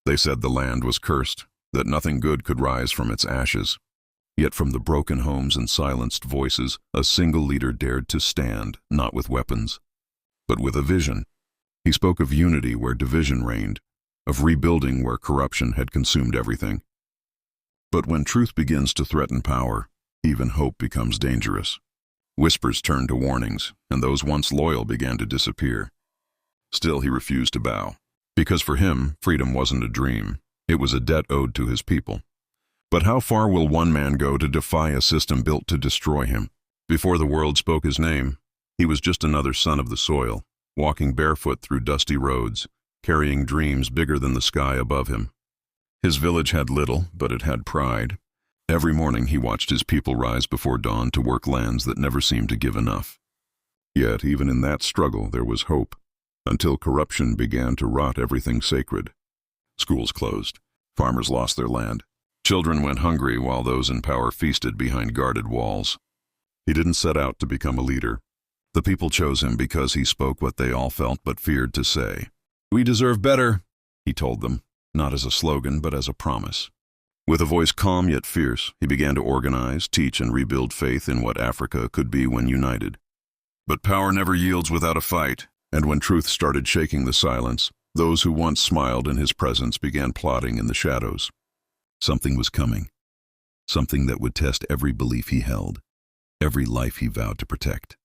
They said the land was cursed, that nothing good could rise from its ashes. Yet from the broken homes and silenced voices, a single leader dared to stand, not with weapons, but with a vision. He spoke of unity where division reigned, of rebuilding where corruption had consumed everything. But when truth begins to threaten power, even hope becomes dangerous. Whispers turned to warnings, and those once loyal began to disappear. Still he refused to bow, because for him, freedom wasn't a dream, it was a debt owed to his people. But how far will one man go to defy a system built to destroy him? Before the world spoke his name, he was just another son of the soil, walking barefoot through dusty roads, carrying dreams bigger than the sky above him. His village had little, but it had pride. Every morning he watched his people rise before dawn to work lands that never seemed to give enough. Yet even in that struggle there was hope, until corruption began to rot everything sacred. Schools closed. Farmers lost their land. Children went hungry while those in power feasted behind guarded walls. He didn't set out to become a leader. The people chose him because he spoke what they all felt but feared to say. "We deserve better," he told them, not as a slogan but as a promise. With a voice calm yet fierce, he began to organize, teach, and rebuild faith in what Africa could be when united. But power never yields without a fight, and when truth started shaking the silence, those who once smiled in his presence began plotting in the shadows. Something was coming, something that would test every belief he held, every life he vowed to protect.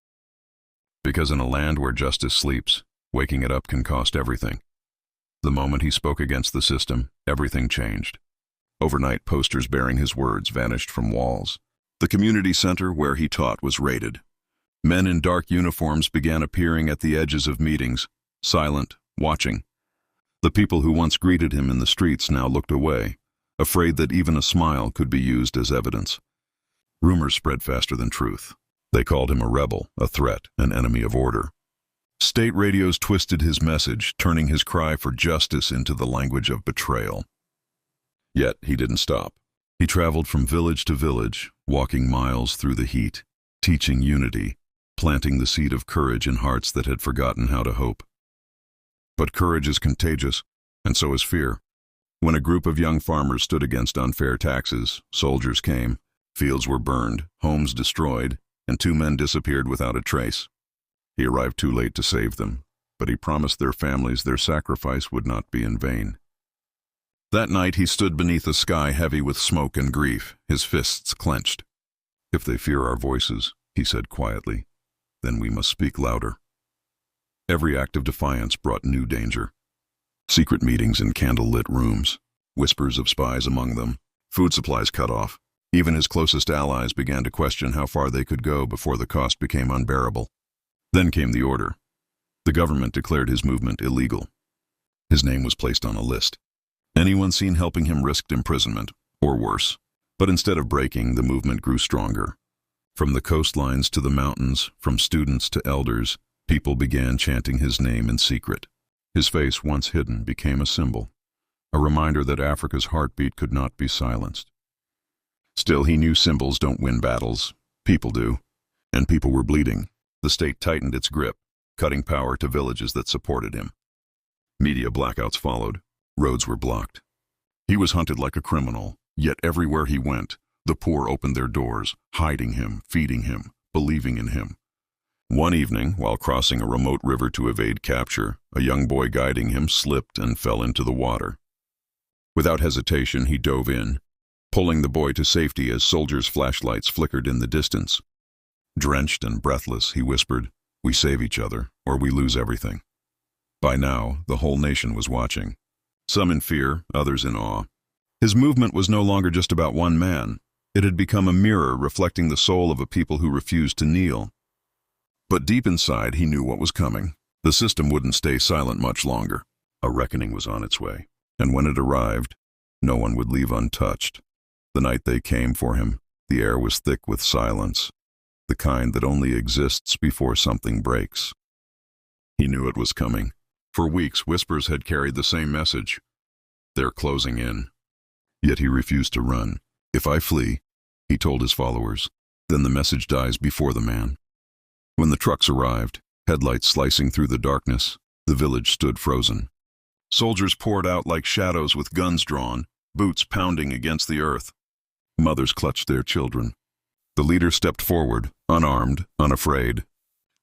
Because in a land where justice sleeps, waking it up can cost everything. The moment he spoke against the system, everything changed. Overnight, posters bearing his words vanished from walls. The community center where he taught was raided. Men in dark uniforms began appearing at the edges of meetings, silent, watching. The people who once greeted him in the streets now looked away, afraid that even a smile could be used as evidence. Rumors spread faster than truth. They called him a rebel, a threat, an enemy of order. State radios twisted his message, turning his cry for justice into the language of betrayal. Yet he didn't stop. He traveled from village to village, walking miles through the heat, teaching unity, planting the seed of courage in hearts that had forgotten how to hope. But courage is contagious, and so is fear. When a group of young farmers stood against unfair taxes, soldiers came, fields were burned, homes destroyed, and 2 men disappeared without a trace. He arrived too late to save them, but he promised their families their sacrifice would not be in vain. That night he stood beneath a sky heavy with smoke and grief, his fists clenched. "If they fear our voices," he said quietly, "then we must speak louder." Every act of defiance brought new danger. Secret meetings in candle-lit rooms, whispers of spies among them, food supplies cut off. Even his closest allies began to question how far they could go before the cost became unbearable. Then came the order. The government declared his movement illegal. His name was placed on a list. Anyone seen helping him risked imprisonment, or worse. But instead of breaking, the movement grew stronger. From the coastlines to the mountains, from students to elders, people began chanting his name in secret. His face, once hidden, became a symbol, a reminder that Africa's heartbeat could not be silenced. Still, he knew symbols don't win battles. People do. And people were bleeding. The state tightened its grip, cutting power to villages that supported him. Media blackouts followed. Roads were blocked. He was hunted like a criminal, yet everywhere he went, the poor opened their doors, hiding him, feeding him, believing in him. One evening, while crossing a remote river to evade capture, a young boy guiding him slipped and fell into the water. Without hesitation, he dove in, pulling the boy to safety as soldiers' flashlights flickered in the distance. Drenched and breathless, he whispered, "We save each other, or we lose everything." By now, the whole nation was watching. Some in fear, others in awe. His movement was no longer just about one man. It had become a mirror reflecting the soul of a people who refused to kneel. But deep inside, he knew what was coming. The system wouldn't stay silent much longer. A reckoning was on its way. And when it arrived, no one would leave untouched. The night they came for him, the air was thick with silence, the kind that only exists before something breaks. He knew it was coming. For weeks, whispers had carried the same message. They're closing in. Yet he refused to run. "If I flee," he told his followers, "then the message dies before the man." When the trucks arrived, headlights slicing through the darkness, the village stood frozen. Soldiers poured out like shadows with guns drawn, boots pounding against the earth. Mothers clutched their children. The leader stepped forward, unarmed, unafraid.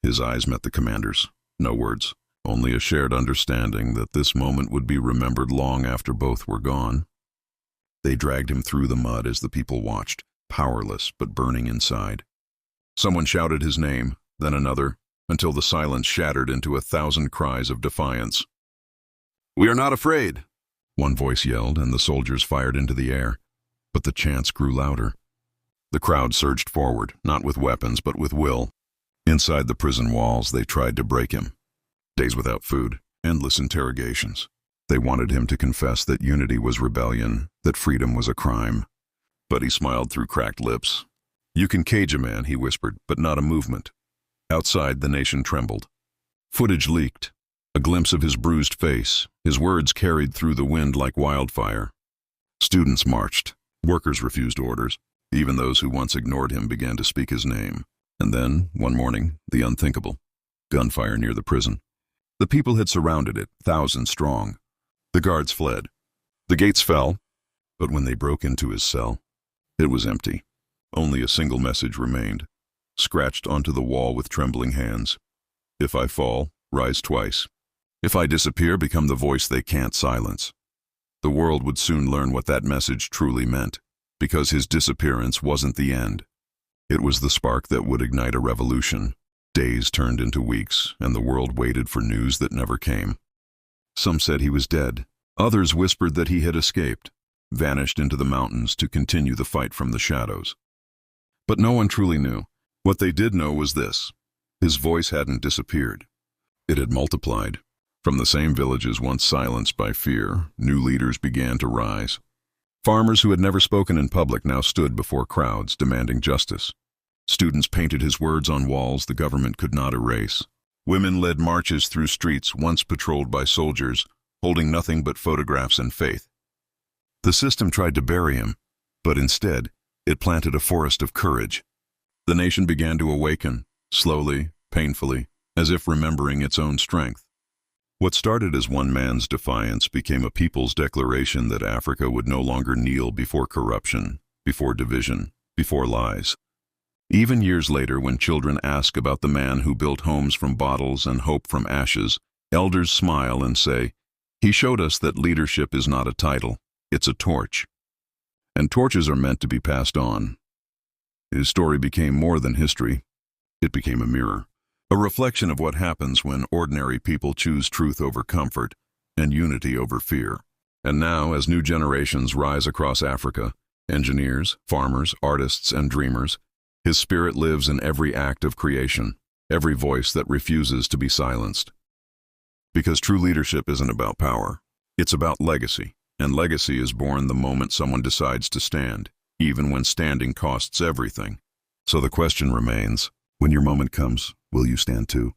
His eyes met the commander's. No words, only a shared understanding that this moment would be remembered long after both were gone. They dragged him through the mud as the people watched, powerless but burning inside. Someone shouted his name, then another, until the silence shattered into 1,000 cries of defiance. "We are not afraid," one voice yelled, and the soldiers fired into the air. But the chants grew louder. The crowd surged forward, not with weapons but with will. Inside the prison walls, they tried to break him. Days without food, endless interrogations. They wanted him to confess that unity was rebellion, that freedom was a crime. But he smiled through cracked lips. "You can cage a man," he whispered, "but not a movement." Outside, the nation trembled. Footage leaked. A glimpse of his bruised face, his words carried through the wind like wildfire. Students marched. Workers refused orders. Even those who once ignored him began to speak his name. And then, one morning, the unthinkable. Gunfire near the prison. The people had surrounded it, thousands strong. The guards fled. The gates fell. But when they broke into his cell, it was empty. Only a single message remained, scratched onto the wall with trembling hands. "If I fall, rise twice. If I disappear, become the voice they can't silence." The world would soon learn what that message truly meant, because his disappearance wasn't the end. It was the spark that would ignite a revolution. Days turned into weeks, and the world waited for news that never came. Some said he was dead. Others whispered that he had escaped, vanished into the mountains to continue the fight from the shadows. But no one truly knew. What they did know was this: his voice hadn't disappeared. It had multiplied. From the same villages once silenced by fear, new leaders began to rise. Farmers who had never spoken in public now stood before crowds, demanding justice. Students painted his words on walls the government could not erase. Women led marches through streets once patrolled by soldiers, holding nothing but photographs and faith. The system tried to bury him, but instead, it planted a forest of courage. The nation began to awaken, slowly, painfully, as if remembering its own strength. What started as one man's defiance became a people's declaration that Africa would no longer kneel before corruption, before division, before lies. Even years later, when children ask about the man who built homes from bottles and hope from ashes, elders smile and say, "He showed us that leadership is not a title, it's a torch." And torches are meant to be passed on. His story became more than history. It became a mirror. A reflection of what happens when ordinary people choose truth over comfort and unity over fear. And now, as new generations rise across Africa, engineers, farmers, artists, and dreamers, his spirit lives in every act of creation, every voice that refuses to be silenced. Because true leadership isn't about power, it's about legacy, and legacy is born the moment someone decides to stand, even when standing costs everything. So the question remains, when your moment comes, will you stand too?